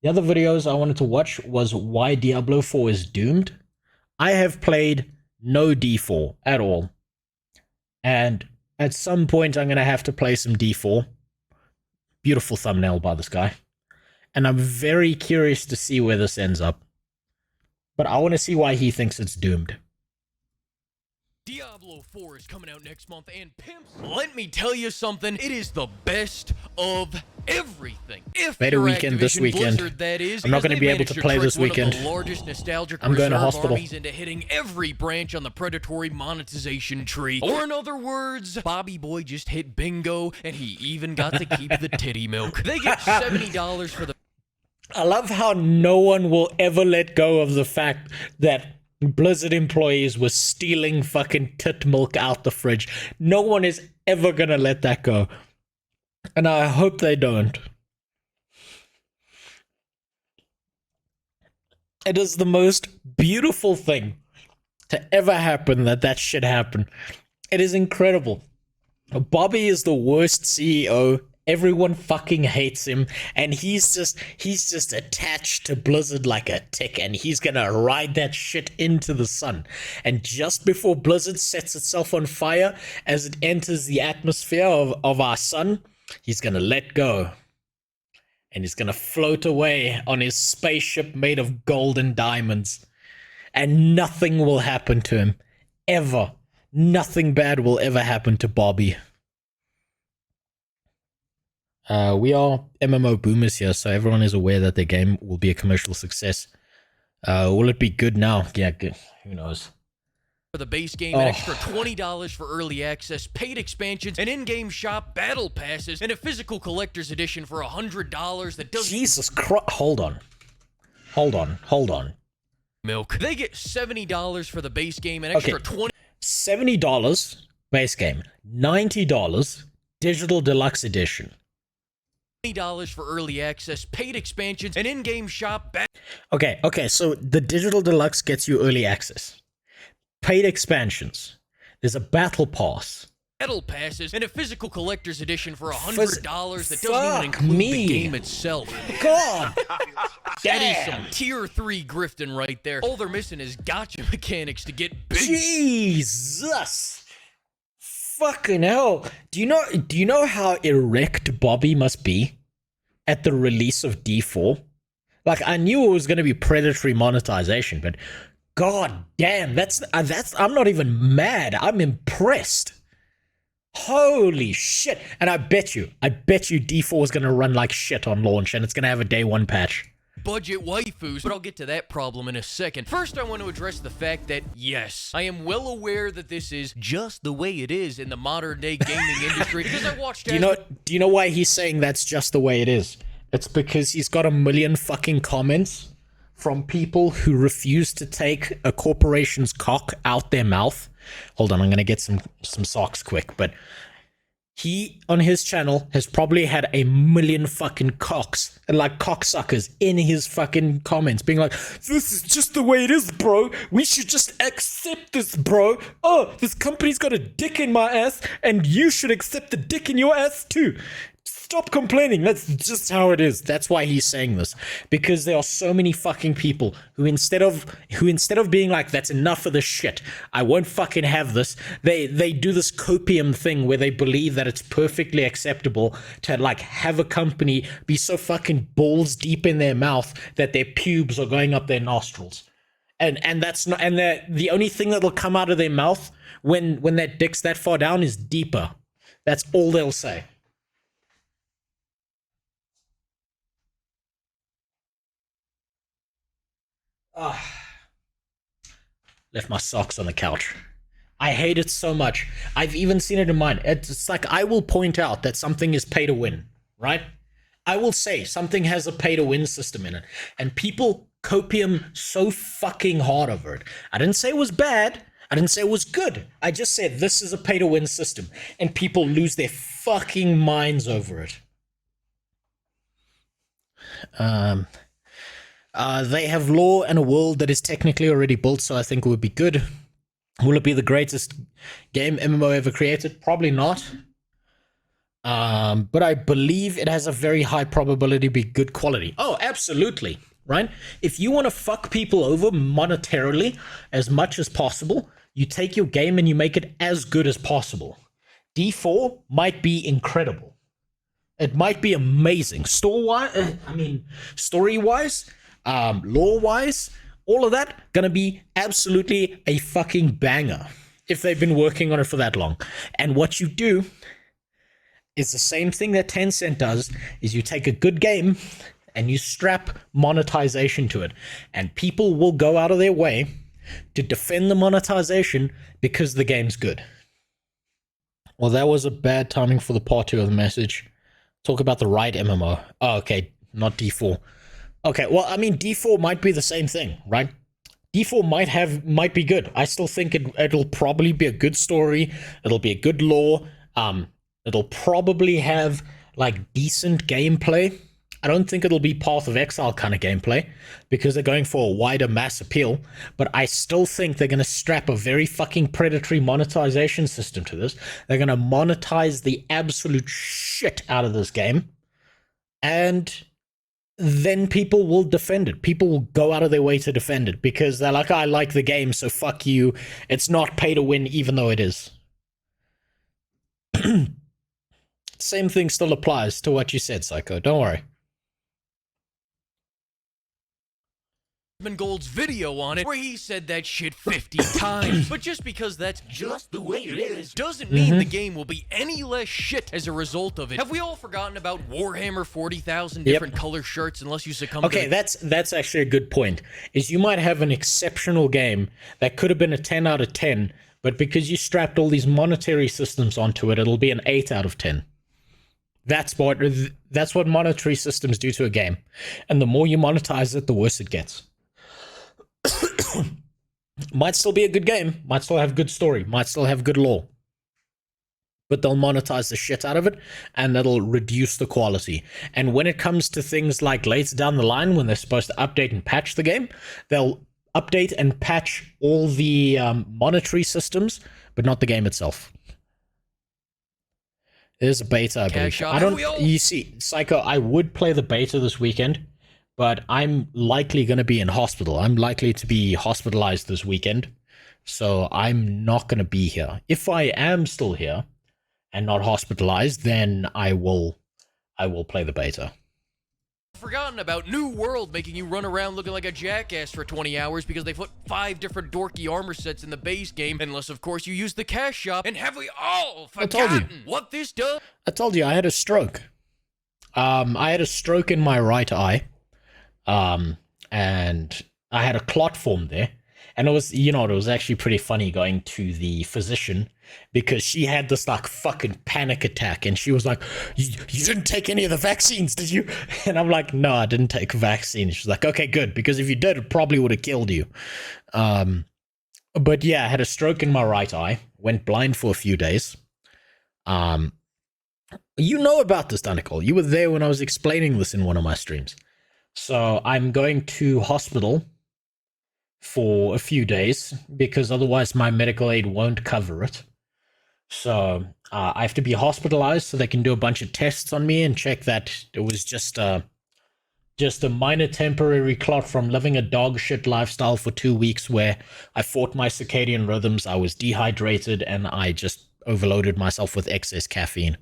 The other videos I wanted to watch was why Diablo 4 is doomed. I have played no D4 at all. And at some point, I'm going to have to play some D4. Beautiful thumbnail by this guy. And I'm very curious to see where this ends up. But I want to see why he thinks it's doomed. Diablo 4 is coming out next month, and pimps, let me tell you something, it is the best of everything. If Beta weekend this weekend. Blizzard, that is, I'm not going to be able to play this weekend. The largest nostalgic I'm going to reserve hospital. armies into hitting every branch on the Predatory monetization tree. Or in other words, Bobby Boy just hit bingo, and he even got to keep the titty milk. They get $70 for the... I love how no one will ever let go of the fact that Blizzard employees were stealing fucking tit milk out the fridge. No one is ever gonna let that go. And I hope they don't. It is the most beautiful thing to ever happen that shit happened. It is incredible. Bobby is the worst CEO. Everyone fucking hates him, and he's just attached to Blizzard like a tick, and he's gonna ride that shit into the sun. And just before Blizzard sets itself on fire as it enters the atmosphere of our sun, he's gonna let go. And he's gonna float away on his spaceship made of gold and diamonds. And nothing will happen to him. Ever. Nothing bad will ever happen to Bobby. We are MMO boomers here, so everyone is aware that their game will be a commercial success. Will it be good now? Yeah, good. Who knows? For the base game, an extra $20 for early access, paid expansions, an in-game shop, battle passes, and a physical collector's edition for $100 that doesn't... Jesus Christ. Hold on. Milk. They get $70 for the base game, an extra $70 base game, $90 digital deluxe edition. $20 for early access, paid expansions, an in-game shop. Okay, so the digital deluxe gets you early access. Paid expansions. There's a battle pass. Battle passes, and a physical collector's edition for $100 that doesn't even include the game itself. God! That is some tier 3 grifting right there. All they're missing is gotcha mechanics to get big. Jesus! Fucking hell. Do you know how erect Bobby must be at the release of D4? Like, I knew it was going to be predatory monetization, but god damn, that's I'm not even mad. I'm impressed. Holy shit. And I bet you D4 is going to run like shit on launch, and it's going to have a day one patch. Budget waifus, but I'll get to that problem in a second. First, I want to address the fact that, yes, I am well aware that this is just the way it is in the modern-day gaming industry, because I watched... Do you know why he's saying that's just the way it is? It's because he's got a million fucking comments from people who refuse to take a corporation's cock out their mouth. Hold on, I'm gonna get some socks quick, but... He, on his channel, has probably had a million fucking cocks and like cocksuckers in his fucking comments being like, this is just the way it is, bro. We should just accept this, bro. Oh, this company's got a dick in my ass and you should accept the dick in your ass too. Stop complaining. That's just how it is. That's why he's saying this. Because there are so many fucking people who instead of being like, that's enough of this shit, I won't fucking have this, they do this copium thing where they believe that it's perfectly acceptable to like have a company be so fucking balls deep in their mouth that their pubes are going up their nostrils. And that's not, and the only thing that'll come out of their mouth when that dick's that far down is deeper. That's all they'll say. Left my socks on the couch. I hate it so much. I've even seen it in mine. It's like I will point out that something is pay to win, right? I will say something has a pay to win system in it, and people copium so fucking hard over it. I didn't say it was bad. I didn't say it was good. I just said this is a pay to win system, and people lose their fucking minds over it. They have lore and a world that is technically already built, so I think it would be good. Will it be the greatest game MMO ever created? Probably not. But I believe it has a very high probability to be good quality. Oh, absolutely. Right? If you want to fuck people over monetarily as much as possible, you take your game and you make it as good as possible. D4 might be incredible. It might be amazing. Story-wise, lore-wise, all of that gonna be absolutely a fucking banger if they've been working on it for that long. And what you do is the same thing that Tencent does, is you take a good game and you strap monetization to it. And people will go out of their way to defend the monetization because the game's good. Well, that was a bad timing for the part 2 of the message. Talk about the right MMO. Oh, okay, not D4. Okay, well, I mean, D4 might be the same thing, right? D4 might be good. I still think it'll probably be a good story. It'll be a good lore. It'll probably have like decent gameplay. I don't think it'll be Path of Exile kind of gameplay because they're going for a wider mass appeal, but I still think they're going to strap a very fucking predatory monetization system to this. They're going to monetize the absolute shit out of this game, and then people will defend it. People will go out of their way to defend it because they're like, I like the game, so fuck you. It's not pay to win, even though it is. Same thing still applies to what you said, Psycho. Don't worry. Gold's video on it where he said that shit 50 times. But just because that's just the way it is doesn't mean the game will be any less shit as a result of it. Have we all forgotten about Warhammer 40,000 different color shirts unless you succumb to that's actually a good point. Is you might have an exceptional game that could have been a 10 out of 10, but because you strapped all these monetary systems onto it, it'll be an 8 out of 10. That's what monetary systems do to a game. And the more you monetize it, the worse it gets. Might still be a good game, might still have good story, might still have good lore, but they'll monetize the shit out of it and that'll reduce the quality. And when it comes to things like later down the line when they're supposed to update and patch the game, they'll update and patch all the monetary systems but not the game itself. There's a beta, I believe. You see, Psycho, I would play the beta this weekend, but I'm likely going to be in hospital. I'm likely to be hospitalized this weekend, so I'm not going to be here. If I am still here and not hospitalized, then I will play the beta. Forgotten about New World making you run around looking like a jackass for 20 hours because they put 5 different dorky armor sets in the base game, unless of course you use the cash shop. And have we all forgotten what this does? I told you I had a stroke. I had a stroke in my right eye. And I had a clot form there, and it was actually pretty funny going to the physician because she had this like fucking panic attack and she was like, you didn't take any of the vaccines, did you? And I'm like, no, I didn't take a vaccine. She's like, okay, good, because if you did, it probably would have killed you. But yeah, I had a stroke in my right eye, went blind for a few days. You know about this, Danicole. You were there when I was explaining this in one of my streams. So I'm going to hospital for a few days because otherwise my medical aid won't cover it. So I have to be hospitalized so they can do a bunch of tests on me and check that it was just a minor temporary clot from living a dog shit lifestyle for 2 weeks where I fought my circadian rhythms, I was dehydrated, and I just overloaded myself with excess caffeine.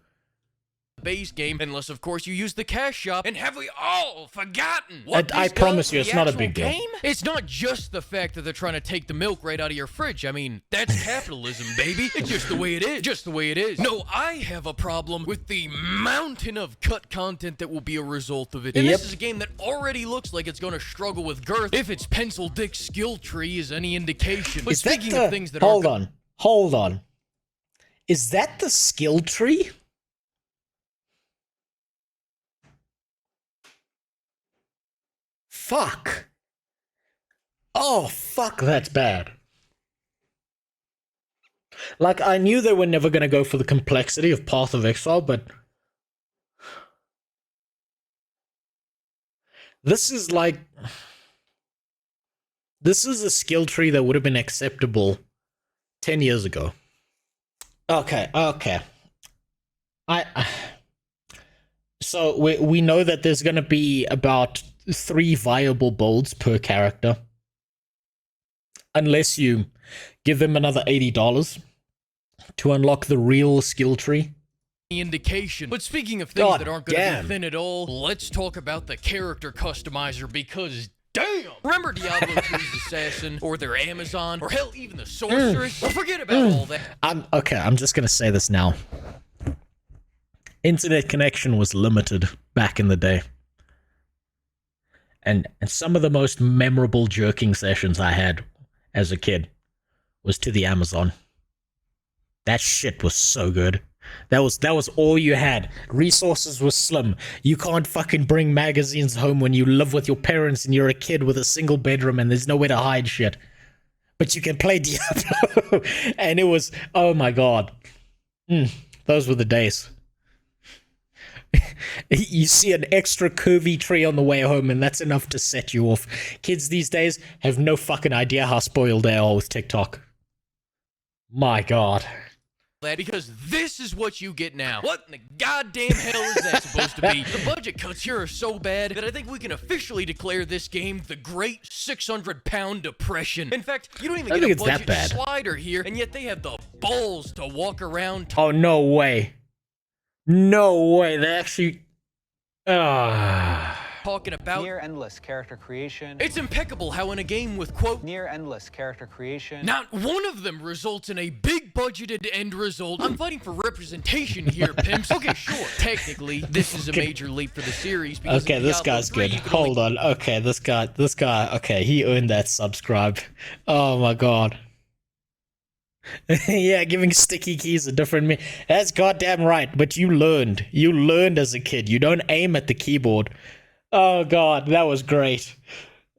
Base game, unless of course you use the cash shop. And have we all forgotten what I promise you, it's not a big deal. It's not just the fact that they're trying to take the milk right out of your fridge. I mean, that's capitalism, baby. It's just the way it is. Just the way it is. No, I have a problem with the mountain of cut content that will be a result of it. And this is a game that already looks like it's going to struggle with girth if its pencil dick skill tree is any indication. But speaking of things that hold on. Is that the skill tree? Fuck. Oh, fuck, that's bad. Like, I knew they were never going to go for the complexity of Path of Exile, but this is like... This is a skill tree that would have been acceptable 10 years ago. Okay. So we know that there's going to be about 3 viable builds per character. Unless you give them another $80 to unlock the real skill tree. Indication. But speaking of things that aren't going to be thin at all, let's talk about the character customizer because damn! Remember Diablo 2's Assassin, or their Amazon, or hell, even the Sorceress? Well, forget about all that. I'm just going to say this now. Internet connection was limited back in the day. And some of the most memorable jerking sessions I had as a kid was to the Amazon. That shit was so good. That was all you had. Resources were slim. You can't fucking bring magazines home when you live with your parents and you're a kid with a single bedroom and there's nowhere to hide shit. But you can play Diablo. And it was, oh my god. Those were the days. You see an extra curvy tree on the way home and that's enough to set you off. Kids these days have no fucking idea how spoiled they are with TikTok. My god. Because this is what you get now. What in the goddamn hell is that supposed to be? The budget cuts here are so bad that I think we can officially declare this game the Great 600-Pound Depression. In fact, you don't even get a budget slider here, and yet they have the balls to walk around. Oh, no way. No way. They actually... talking about near endless character creation. It's impeccable how in a game with, quote, near endless character creation, not one of them results in a big budgeted end result. I'm fighting for representation here, pimps. Okay, sure. Technically, this is a major leap for the series. Because okay, this guy's good. Hold on. Okay, this guy, okay, he earned that subscribe. Oh my god. Yeah, giving sticky keys a different me. That's goddamn right, but you learned. You learned as a kid. You don't aim at the keyboard. Oh god, that was great.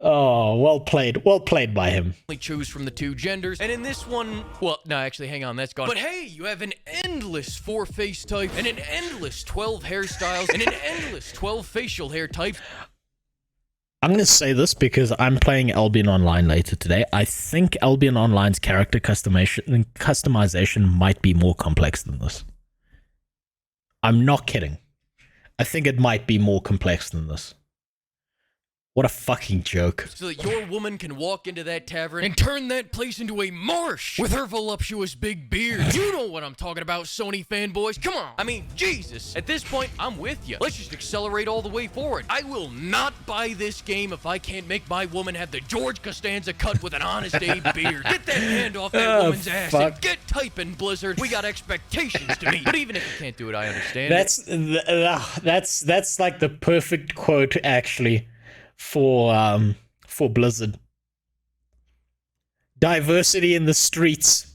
Oh, well played. Well played by him. Choose from the 2 genders, and in this one, well, no, actually, hang on, that's gone. But hey, you have an endless 4 face types, and an endless 12 hairstyles, and an endless 12 facial hair types. I'm going to say this because I'm playing Albion Online later today. I think Albion Online's character customization might be more complex than this. I'm not kidding. I think it might be more complex than this. What a fucking joke. So that your woman can walk into that tavern and turn that place into a marsh with her voluptuous big beard. You know what I'm talking about, Sony fanboys. Come on. I mean, Jesus. At this point, I'm with you. Let's just accelerate all the way forward. I will not buy this game if I can't make my woman have the George Costanza cut with an Honest Abe beard. Get that hand off that woman's ass and get typing, Blizzard. We got expectations to meet. But even if you can't do it, I understand. That's like the perfect quote, actually. For Blizzard. Diversity in the streets.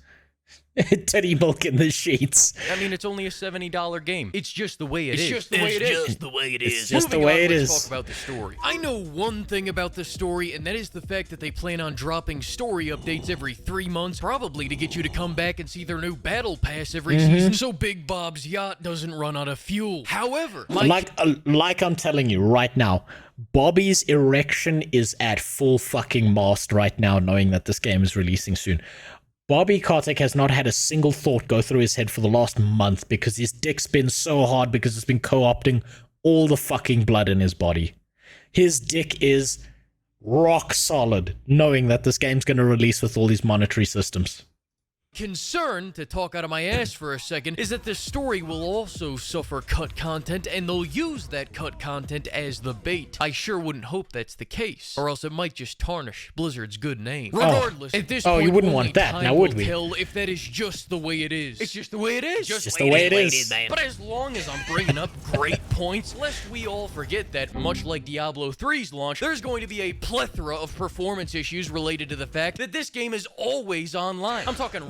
Teddy milk in the sheets. I mean, it's only a $70 game. It's just the way it is. It's just the way it is. It's just the way it is. Let's talk about the story. I know one thing about the story, and that is the fact that they plan on dropping story updates every 3 months, probably to get you to come back and see their new battle pass every season, so Big Bob's yacht doesn't run out of fuel. However, like I'm telling you right now, Bobby's erection is at full fucking mast right now, knowing that this game is releasing soon. Bobby Kotick has not had a single thought go through his head for the last month because his dick's been so hard because it's been co-opting all the fucking blood in his body. His dick is rock solid, knowing that this game's going to release with all these monetary systems. Concern, to talk out of my ass for a second, is that the story will also suffer cut content, and they'll use that cut content as the bait. I sure wouldn't hope that's the case, or else it might just tarnish Blizzard's good name. Regardless, at this point, you wouldn't want that, now would we? Tell if that is just the way it is. It's just the way it is. Just the way it is. But as long as I'm bringing up great points, lest we all forget that, much like Diablo 3's launch, there's going to be a plethora of performance issues related to the fact that this game is always online. I'm talking...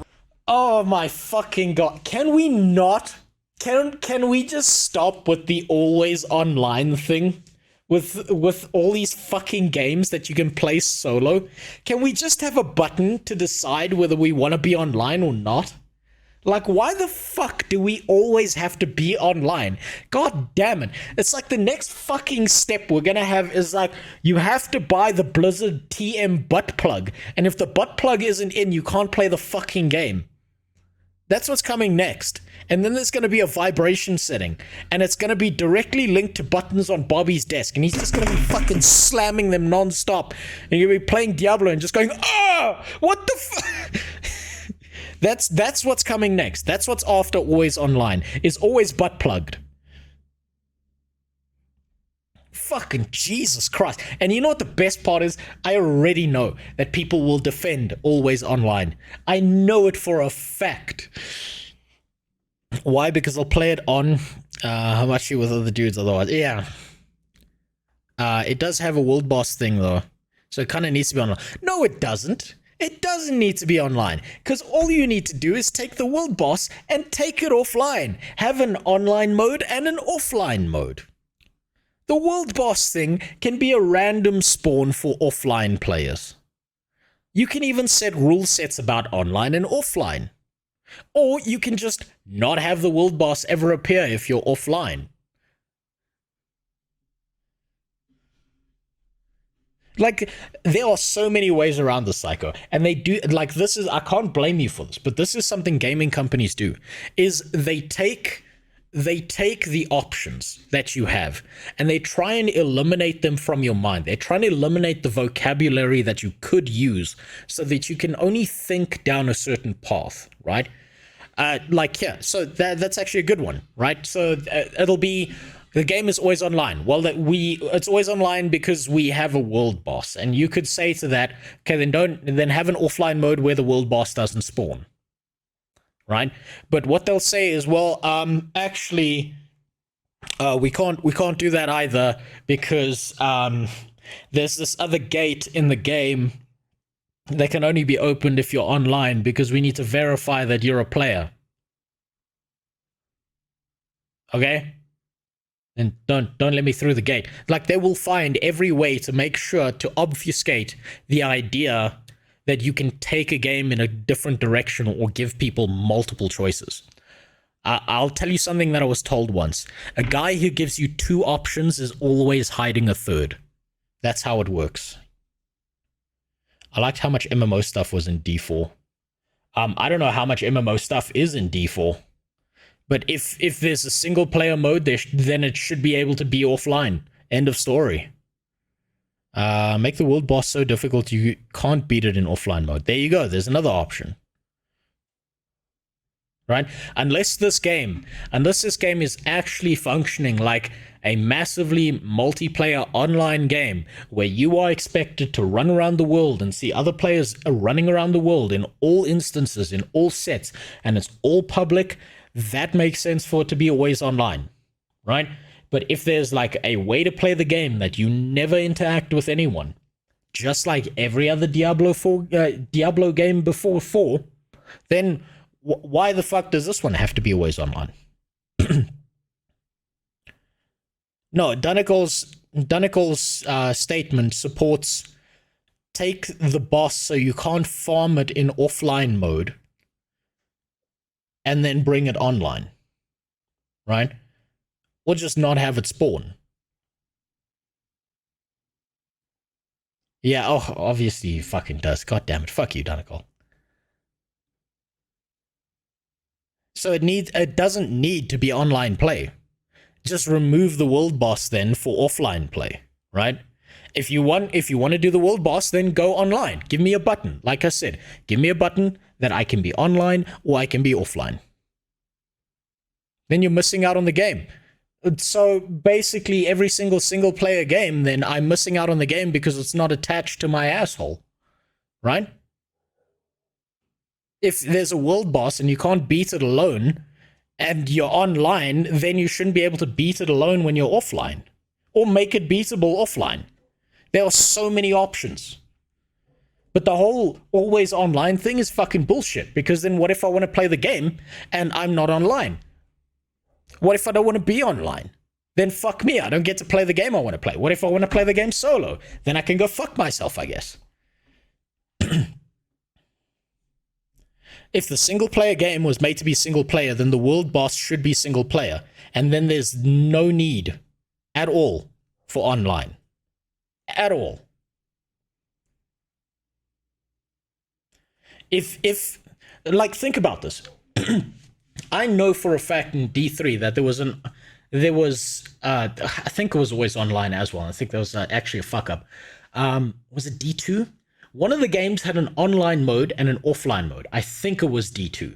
Oh my fucking god. Can we not? Can we just stop with the always online thing? With all these fucking games that you can play solo? Can we just have a button to decide whether we want to be online or not? Like, why the fuck do we always have to be online? God damn it. It's like the next fucking step we're gonna have is like, you have to buy the Blizzard TM butt plug. And if the butt plug isn't in, you can't play the fucking game. That's what's coming next. And then there's going to be a vibration setting. And it's going to be directly linked to buttons on Bobby's desk. And he's just going to be fucking slamming them non-stop. And you're going to be playing Diablo and just going, ah, what the fuck? That's what's coming next. That's what's after Always Online. Is always butt plugged. Fucking Jesus Christ. And you know what the best part is? I already know that people will defend Always Online. I know it for a fact. Why? Because I'll play it on how much you with other dudes otherwise. Yeah. It does have a world boss thing though. So it kind of needs to be online. No, it doesn't. It doesn't need to be online. Because all you need to do is take the world boss and take it offline. Have an online mode and an offline mode. The world boss thing can be a random spawn for offline players. You can even set rule sets about online and offline. Or you can just not have the world boss ever appear if you're offline. Like, there are so many ways around the Psycho. And they do, like, this is, I can't blame you for this, but this is something gaming companies do, is they take the options that you have and they try and eliminate them from your mind. They're trying to eliminate the vocabulary that you could use so that you can only think down a certain path, right? So that's actually a good one, right? So it'll be, the game is always online. Well, it's always online because we have a world boss, and you could say to that, okay, then have an offline mode where the world boss doesn't spawn. Right? But what they'll say is, well, actually, we can't do that either because there's this other gate in the game that can only be opened if you're online because we need to verify that you're a player. Okay? Then don't let me through the gate. Like, they will find every way to make sure to obfuscate the idea that you can take a game in a different direction or give people multiple choices. I'll tell you something that I was told once. A guy who gives you two options is always hiding a third. That's how it works. I liked how much MMO stuff was in D4. I don't know how much MMO stuff is in D4. But if there's a single player mode, then it should be able to be offline. End of story. Make the world boss so difficult you can't beat it in offline mode. There you go. There's another option. Right? Unless this game is actually functioning like a massively multiplayer online game where you are expected to run around the world and see other players running around the world in all instances, in all sets, and it's all public, that makes sense for it to be always online. Right? But if there's like a way to play the game that you never interact with anyone, just like every other Diablo game before 4, then why the fuck does this one have to be always online? No, Dunnicle's statement supports take the boss so you can't farm it in offline mode and then bring it online, right? Or just not have it spawn. Yeah, oh, obviously he fucking does. God damn it. Fuck you, Dunicle. So it doesn't need to be online play. Just remove the world boss then for offline play, right? If you want to do the world boss, then go online. Give me a button. Like I said, give me a button that I can be online or I can be offline. Then you're missing out on the game. So basically every single player game, then I'm missing out on the game because it's not attached to my asshole, right? If there's a world boss and you can't beat it alone and you're online, then you shouldn't be able to beat it alone when you're offline or make it beatable offline. There are so many options. But the whole always online thing is fucking bullshit because then what if I want to play the game and I'm not online? What if I don't want to be online? Then fuck me, I don't get to play the game I want to play. What if I want to play the game solo? Then I can go fuck myself, I guess. If the single player game was made to be single player, then the world boss should be single player. And then there's no need at all for online. At all. If like, think about this. I know for a fact in D3 that I think it was always online as well. I think there was actually a fuck up. Was it D2? One of the games had an online mode and an offline mode. I think it was D2.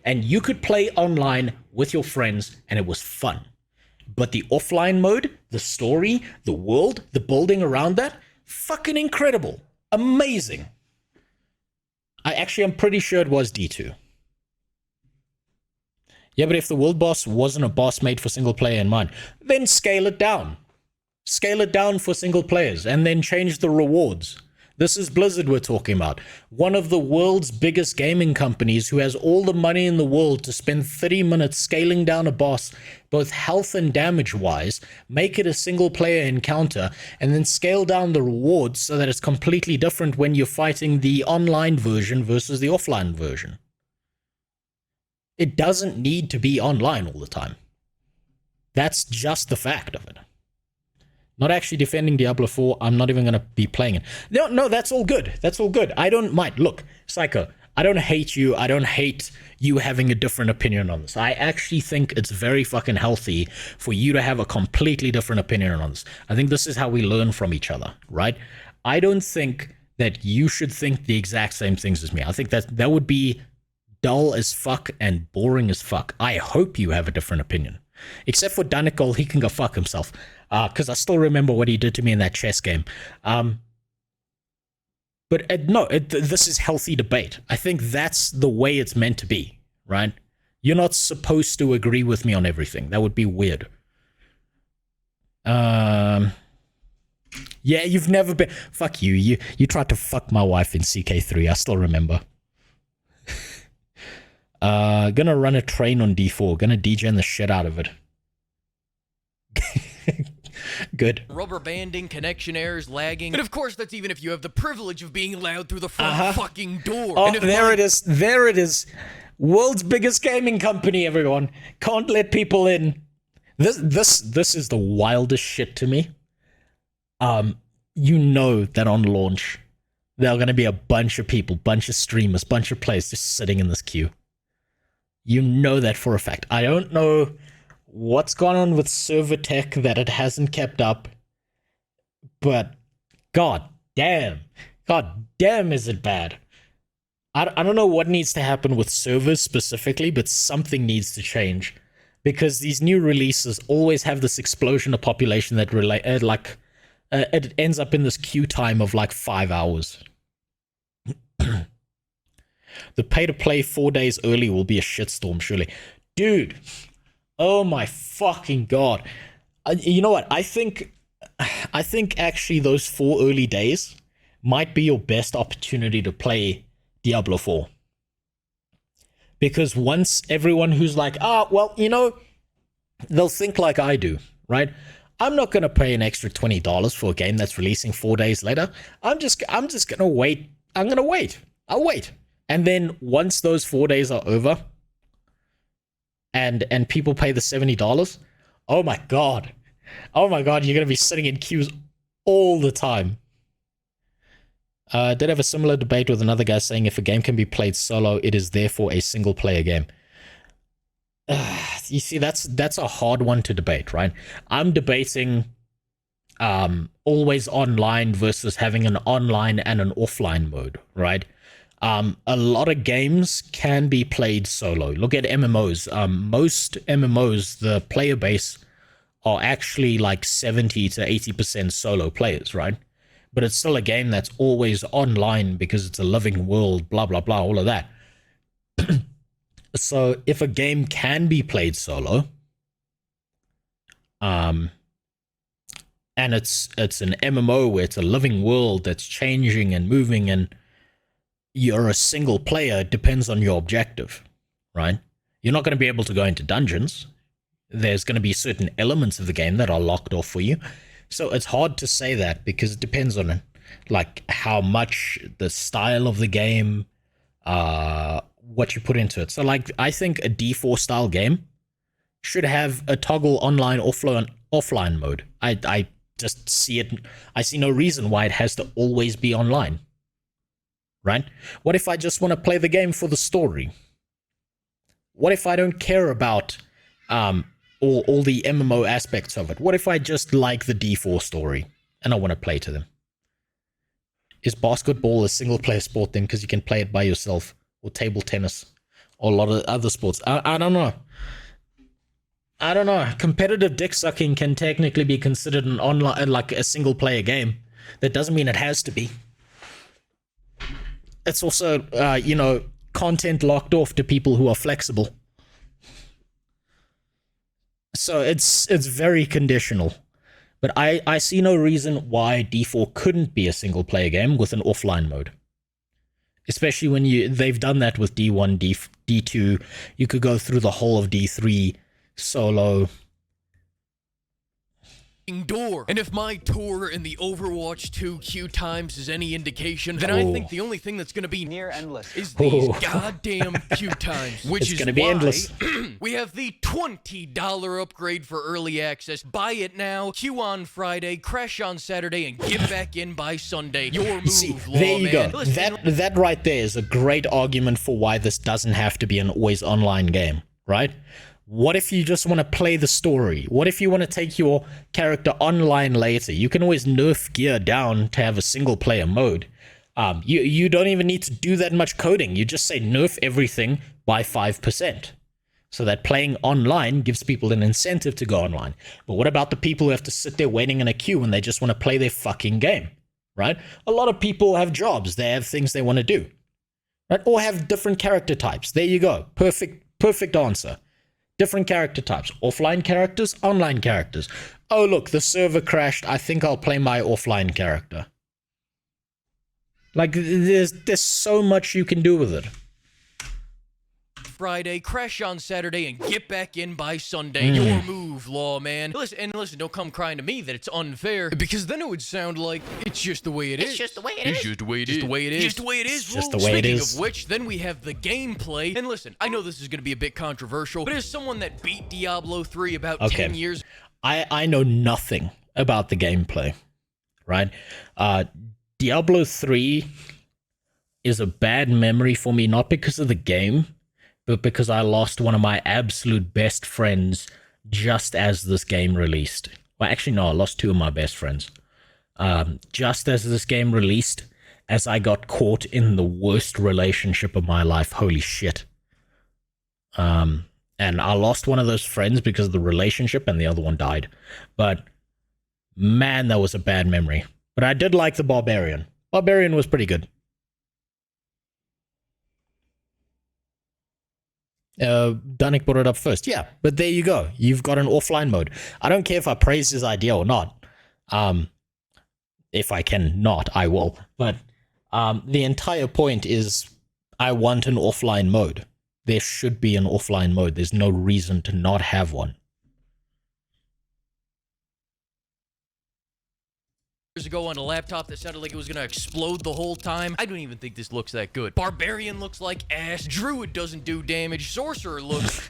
And you could play online with your friends and it was fun. But the offline mode, the story, the world, the building around that, fucking incredible. Amazing. I'm pretty sure it was D2. Yeah, but if the world boss wasn't a boss made for single player in mind, then scale it down. Scale it down for single players and then change the rewards. This is Blizzard we're talking about. One of the world's biggest gaming companies who has all the money in the world to spend 30 minutes scaling down a boss, both health and damage wise, make it a single player encounter, and then scale down the rewards so that it's completely different when you're fighting the online version versus the offline version. It doesn't need to be online all the time. That's just the fact of it. Not actually defending Diablo 4. I'm not even going to be playing it. No, that's all good. That's all good. I don't mind. Look, Psycho, I don't hate you. I don't hate you having a different opinion on this. I actually think it's very fucking healthy for you to have a completely different opinion on this. I think this is how we learn from each other, right? I don't think that you should think the exact same things as me. I think that would be dull as fuck and boring as fuck. I hope you have a different opinion. Except for Danikol, he can go fuck himself. Because I still remember what he did to me in that chess game. This is healthy debate. I think that's the way it's meant to be, right? You're not supposed to agree with me on everything. That would be weird. Yeah, you've never been... Fuck you. You tried to fuck my wife in CK3. I still remember. Gonna run a train on D4. Gonna degen the shit out of it. Good. Rubber banding, connection errors, lagging. And of course, that's even if you have the privilege of being allowed through the front fucking door. Oh, there it is. There it is. World's biggest gaming company, everyone. Can't let people in. This is the wildest shit to me. You know that on launch, there are going to be a bunch of people, bunch of streamers, bunch of players just sitting in this queue. You know that for a fact. I don't know what's gone on with server tech that it hasn't kept up, but god damn is it bad. I don't know what needs to happen with servers specifically, but something needs to change, because these new releases always have this explosion of population that it ends up in this queue time of like 5 hours. The pay-to-play 4 days early will be a shitstorm, surely. Dude, oh my fucking god. You know what? I think actually those 4 early days might be your best opportunity to play Diablo 4. Because once everyone who's like, well, you know, they'll think like I do, right? I'm not going to pay an extra $20 for a game that's releasing 4 days later. I'm just going to wait. I'm going to wait. I'll wait. And then once those 4 days are over and people pay the $70, oh my god, you're going to be sitting in queues all the time. Did have a similar debate with another guy saying if a game can be played solo, it is therefore a single player game. You see, that's a hard one to debate, right? I'm debating always online versus having an online and an offline mode, right? A lot of games can be played solo. Look at MMOs. Most MMOs, the player base are actually like 70 to 80% solo players, right? But it's still a game that's always online because it's a living world, blah, blah, blah, all of that. So if a game can be played solo, and it's an MMO where it's a living world that's changing and moving and you're a single player, it depends on your objective, right? You're not going to be able to go into dungeons. There's going to be certain elements of the game that are locked off for you. So it's hard to say that because it depends on like how much the style of the game, what you put into it. So like I think a D4 style game should have a toggle online offline mode. I just see it. I see no reason why it has to always be online. Right? What if I just want to play the game for the story? What if I don't care about all the MMO aspects of it? What if I just like the D4 story and I want to play to them? Is basketball a single player sport then because you can play it by yourself, or table tennis, or a lot of other sports? I don't know. I don't know. Competitive dick sucking can technically be considered an online, like a single player game. That doesn't mean it has to be. It's also, content locked off to people who are flexible. So it's very conditional. But I see no reason why D4 couldn't be a single player game with an offline mode. Especially when they've done that with D1, D2. You could go through the whole of D3 solo. Door. And if my tour in the Overwatch 2 queue times is any indication, then I think the only thing that's going to be near endless is these goddamn queue times, which is gonna be why endless. we have the $20 upgrade for early access. Buy it now, queue on Friday, crash on Saturday, and get back in by Sunday. Your move, See, there you go. That right there is a great argument for why this doesn't have to be an always online game, right? What if you just want to play the story? What if you want to take your character online later? You can always nerf gear down to have a single player mode. You don't even need to do that much coding. You just say nerf everything by 5%. So that playing online gives people an incentive to go online. But what about the people who have to sit there waiting in a queue and they just want to play their fucking game, right? A lot of people have jobs. They have things they want to do, right? Or have different character types. There you go. Perfect answer. Different character types. Offline characters, online characters. Oh, look, the server crashed. I think I'll play my offline character. Like, there's so much you can do with it. Friday, crash on Saturday, and get back in by Sunday. Your move, lawman. Listen, don't come crying to me that it's unfair, because then it would sound like it's just the way it is. It's just the way it is. It's just the way it is. Just the way it is. Just the way it is. Just the way it is. Speaking of which, then we have the gameplay. And listen, I know this is going to be a bit controversial, but as someone that beat Diablo 3 about 10 years... I know nothing about the gameplay, right? Diablo 3 is a bad memory for me, not because of the game, but because I lost one of my absolute best friends just as this game released. Well, actually, no, I lost two of my best friends. Just as this game released, as I got caught in the worst relationship of my life. Holy shit. And I lost one of those friends because of the relationship, and the other one died. But, man, that was a bad memory. But I did like the Barbarian. Barbarian was pretty good. Danik brought it up first. Yeah, but there you go. You've got an offline mode. I don't care if I praise his idea or not. If I can not, I will. But the entire point is I want an offline mode. There should be an offline mode. There's no reason to not have one. Years ago on a laptop that sounded like it was gonna explode the whole time. I don't even think this looks that good. Barbarian looks like ass. Druid doesn't do damage. Sorcerer looks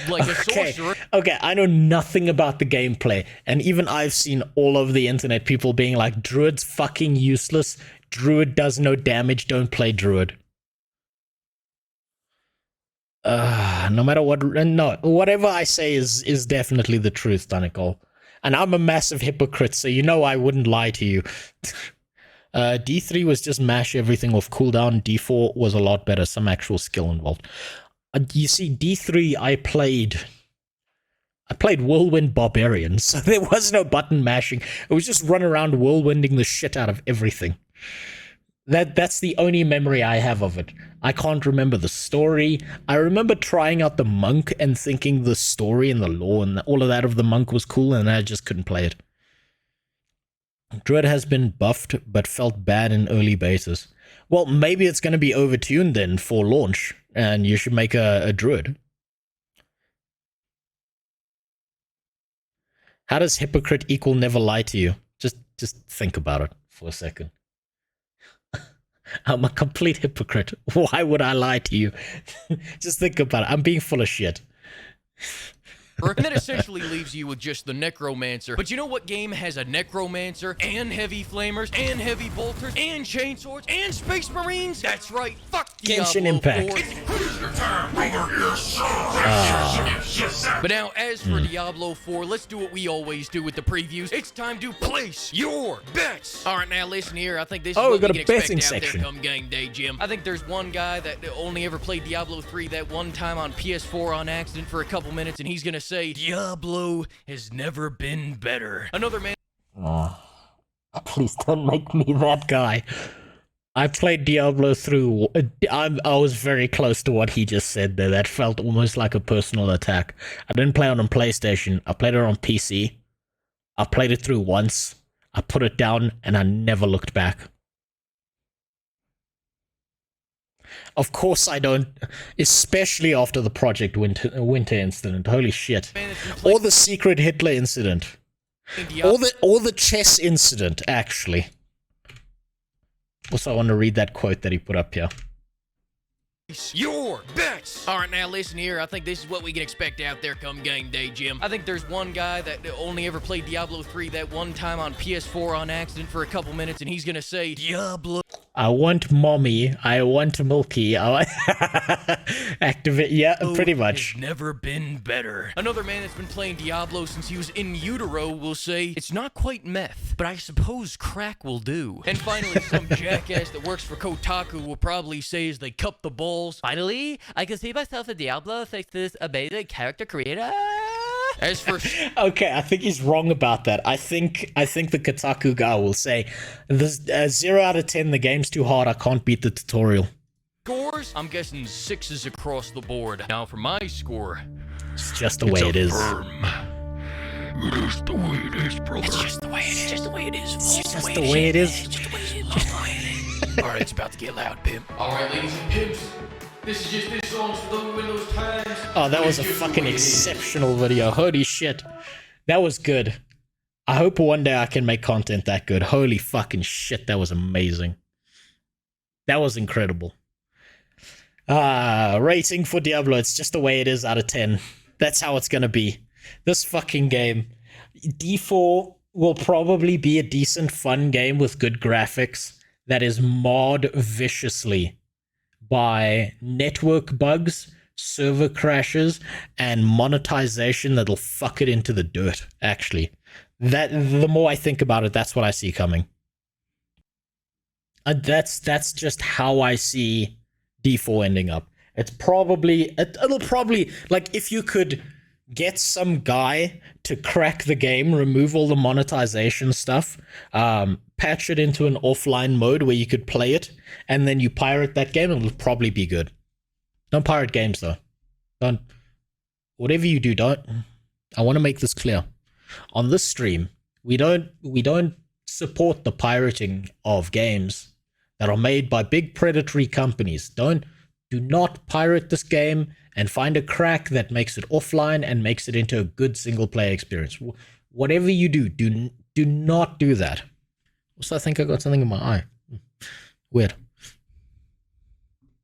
like a sorcerer. Okay, I know nothing about the gameplay, and even I've seen all over the internet people being like, Druid's fucking useless. Druid does no damage. Don't play Druid. No matter what, no, whatever I say is definitely the truth, Danicol. And I'm a massive hypocrite, so you know I wouldn't lie to you. D3 was just mash everything off cooldown. D4 was a lot better, some actual skill involved. You see, D3 I played Whirlwind Barbarian, so there was no button mashing. It was just run around whirlwinding the shit out of everything. That's the only memory I have of it. I can't remember the story. I remember trying out the monk and thinking the story and the lore and all of that of the monk was cool, and I just couldn't play it. Druid has been buffed, but felt bad in early betas. Well, maybe it's going to be overtuned then for launch, and you should make a Druid. How does hypocrite equal never lie to you? Just think about it for a second. I'm a complete hypocrite. Why would I lie to you? Just think about it. I'm being full of shit. And that essentially leaves you with just the Necromancer. But you know what game has a Necromancer, and Heavy Flamers, and Heavy Bolters, and Chainswords, and Space Marines? That's right, fuck Genshin Diablo Impact. 4. But now, as for Diablo 4, let's do what we always do with the previews. It's time to place your bets. All right, now listen here. I think this is Oh, what we got we a can betting expect out section. there come game day, Jim. I think there's one guy that only ever played Diablo 3 that one time on PS4 on accident for a couple minutes, and he's gonna say, Diablo has never been better. Another man... Please don't make me that guy. I played Diablo through. I was very close to what he just said there. That felt almost like a personal attack. I didn't play it on PlayStation. I played it on PC. I played it through once. I put it down and I never looked back. Of course I don't, especially after the Project Winter incident. Holy shit. Or the secret Hitler incident. Or the chess incident, actually. Also, I want to read that quote that he put up here. Your bets. All right, now listen here. I think this is what we can expect out there come game day, Jim. I think there's one guy that only ever played Diablo 3 that one time on PS4 on accident for a couple minutes, and he's gonna say, Diablo. I want mommy. I want milky. Activate. Yeah, pretty much. Has never been better. Another man that's been playing Diablo since he was in utero will say, it's not quite meth, but I suppose crack will do. And finally, some jackass that works for Kotaku will probably say as they cup the balls, Finally, I can see myself in Diablo thanks to this amazing character creator. as for... Okay, I think he's wrong about that. I think the Kotaku guy will say, the 0 out of 10, the game's too hard, I can't beat the tutorial. Scores? I'm guessing 6s across the board. Now for my score, It's just the way it is. It is the way it is, brother. It's just the way it is. Just the way it is. It's just the way it is. All right, it's about to get loud, pimp. All right, ladies and pimps, this is just this song's for those Windows times. Oh, that was a fucking exceptional video. Holy shit. That was good. I hope one day I can make content that good. Holy fucking shit, that was amazing. That was incredible. Rating for Diablo, it's just the way it is out of 10. That's how it's gonna be. This fucking game. D4 will probably be a decent, fun game with good graphics that is marred viciously by network bugs, server crashes, and monetization that'll fuck it into the dirt, actually. The more I think about it, that's what I see coming. That's just how I see D4 ending up. It'll probably, like, if you could get some guy to crack the game, remove all the monetization stuff, patch it into an offline mode where you could play it, and then you pirate that game, it'll probably be good. Don't pirate games, though. Don't. Whatever you do, don't. I want to make this clear. On this stream, we don't support the pirating of games that are made by big predatory companies. Do not pirate this game and find a crack that makes it offline and makes it into a good single player experience. Whatever you do not do that. Also, I think I got something in my eye. Weird.